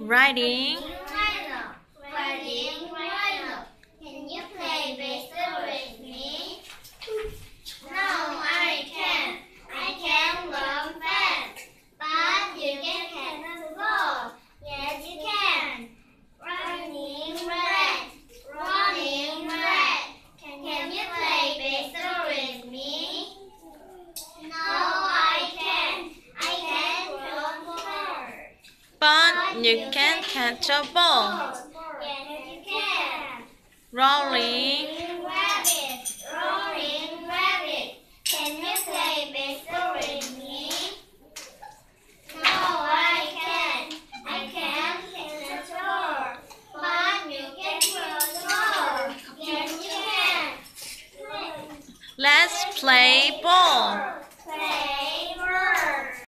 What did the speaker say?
Riding. Riding rhino. Can you play baseball with me? No, I can't. I can run fast, but you can catch the ball. Yes, you can. Running red. Can you play baseball with me? No, I can't. I can run far. But you can catch a ball. Yes, you can. Rolling. Rolling rabbit. Can you play baseball with me? No, I can't. I can't catch the ball. But you can throw the ball. Yes, you can. Let's play ball. Play